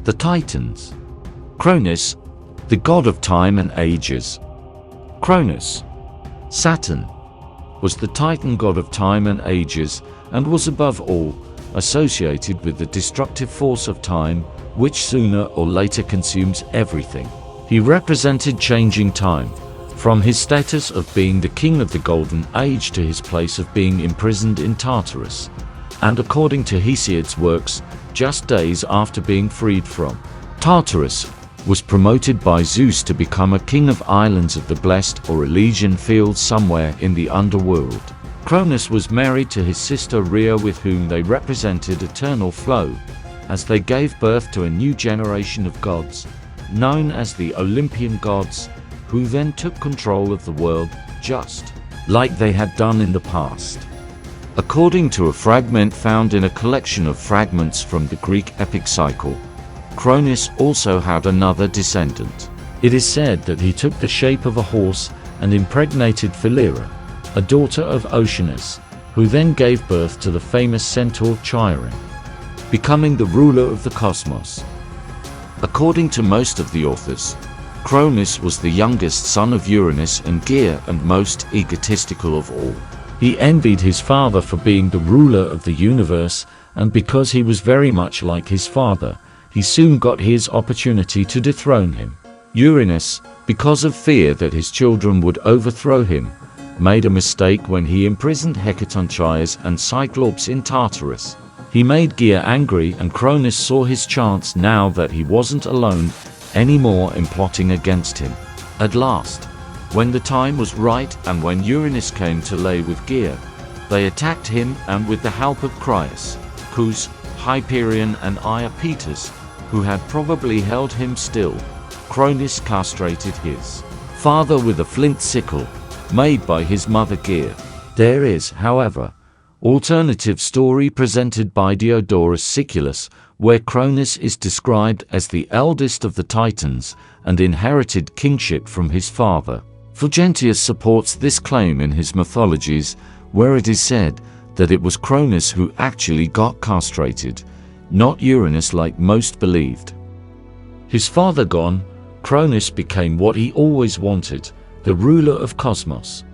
The Titans. Cronus, the god of time and ages. Cronus. Saturn was the Titan god of time and ages, and was above all associated with the destructive force of time, which sooner or later consumes everything. He represented changing time, from his status of being the king of the Golden Age to his place of being imprisoned in Tartarus, and according to Hesiod's works, just days after being freed from Tartarus, was promoted by Zeus to become a king of islands of the blessed or Elysian fields somewhere in the underworld. Cronus was married to his sister Rhea, with whom they represented eternal flow, as they gave birth to a new generation of gods, known as the Olympian gods, who then took control of the world, just like they had done in the past. According to a fragment found in a collection of fragments from the Greek epic cycle, Cronus also had another descendant. It is said that he took the shape of a horse and impregnated Philyra, a daughter of Oceanus, who then gave birth to the famous centaur Chiron, becoming the ruler of the cosmos. According to most of the authors, Cronus was the youngest son of Uranus and Gaia and most egotistical of all. He envied his father for being the ruler of the universe, and because he was very much like his father, he soon got his opportunity to dethrone him. Uranus, because of fear that his children would overthrow him, made a mistake when he imprisoned Hecatonchires and Cyclops in Tartarus. He made Gaia angry, and Cronus saw his chance now that he wasn't alone anymore in plotting against him. At last, when the time was right and when Uranus came to lay with Gaia, they attacked him, and with the help of Cronus, Cus, Hyperion and Iapetus, who had probably held him still, Cronus castrated his father with a flint sickle, made by his mother Gaia. There is, however, alternative story presented by Diodorus Siculus, where Cronus is described as the eldest of the Titans and inherited kingship from his father. Fulgentius supports this claim in his mythologies, where it is said that it was Cronus who actually got castrated, not Uranus like most believed. His father gone, Cronus became what he always wanted, the ruler of cosmos.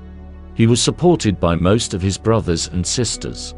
He was supported by most of his brothers and sisters,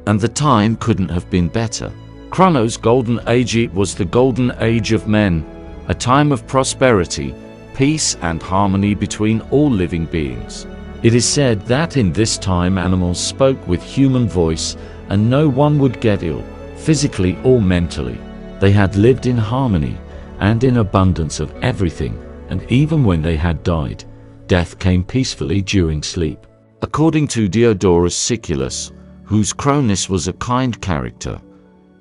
and the time couldn't have been better. Cronus' golden age was the golden age of men, a time of prosperity, peace and harmony between all living beings. It is said that in this time animals spoke with human voice, and no one would get ill, physically or mentally. They had lived in harmony and in abundance of everything, and even when they had died, death came peacefully during sleep. According to Diodorus Siculus, whose Cronus was a kind character,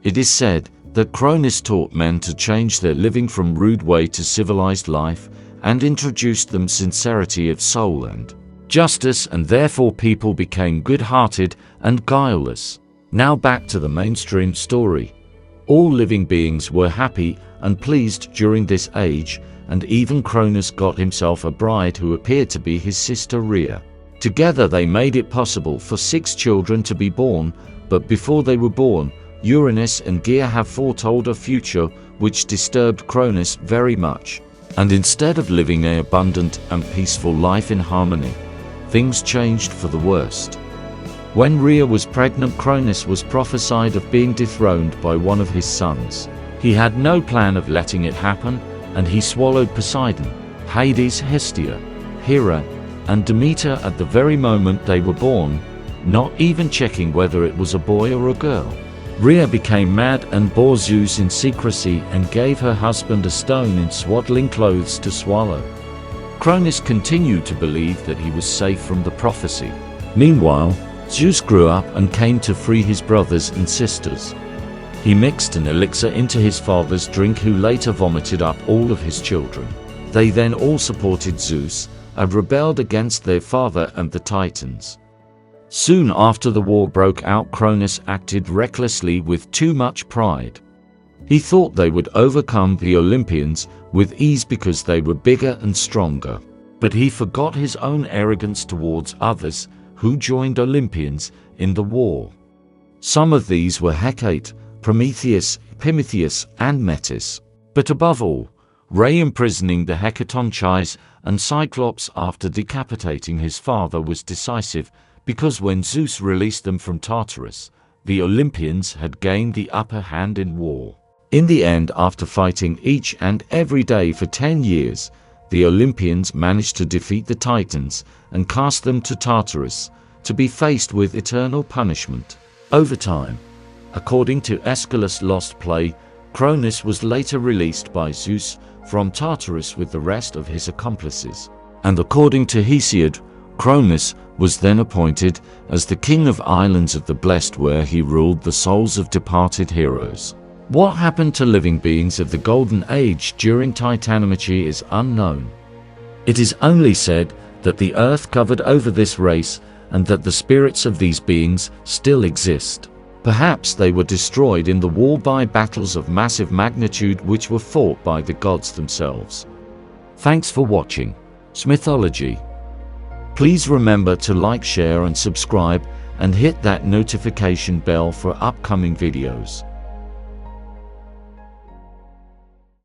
it is said that Cronus taught men to change their living from rude way to civilized life, and introduced them sincerity of soul and justice, and therefore people became good-hearted and guileless. Now back to the mainstream story. All living beings were happy and pleased during this age, and even Cronus got himself a bride who appeared to be his sister Rhea. Together they made it possible for 6 children to be born, but before they were born, Uranus and Gaia have foretold a future which disturbed Cronus very much. And instead of living an abundant and peaceful life in harmony, things changed for the worst. When Rhea was pregnant, Cronus was prophesied of being dethroned by one of his sons. He had no plan of letting it happen, and he swallowed Poseidon, Hades, Hestia, Hera, and Demeter at the very moment they were born, not even checking whether it was a boy or a girl. Rhea became mad and bore Zeus in secrecy and gave her husband a stone in swaddling clothes to swallow. Cronus continued to believe that he was safe from the prophecy. Meanwhile, Zeus grew up and came to free his brothers and sisters. He mixed an elixir into his father's drink, who later vomited up all of his children. They then all supported Zeus and rebelled against their father and the Titans. Soon after the war broke out, Cronus acted recklessly with too much pride. He thought they would overcome the Olympians with ease because they were bigger and stronger. But he forgot his own arrogance towards others who joined Olympians in the war. Some of these were Hecate, Prometheus, Epimetheus, and Metis. But above all, Re imprisoning the Hecatonchires and Cyclops after decapitating his father was decisive, because when Zeus released them from Tartarus, the Olympians had gained the upper hand in war. In the end, after fighting each and every day for 10 years, the Olympians managed to defeat the Titans and cast them to Tartarus, to be faced with eternal punishment. Over time, according to Aeschylus' lost play, Cronus was later released by Zeus from Tartarus with the rest of his accomplices. And according to Hesiod, Cronus was then appointed as the king of islands of the blessed, where he ruled the souls of departed heroes. What happened to living beings of the Golden Age during Titanomachy is unknown. It is only said that the earth covered over this race and that the spirits of these beings still exist. Perhaps they were destroyed in the war by battles of massive magnitude which were fought by the gods themselves. Thanks for watching Smithology. Please remember to like, share and subscribe, and hit that notification bell for upcoming videos.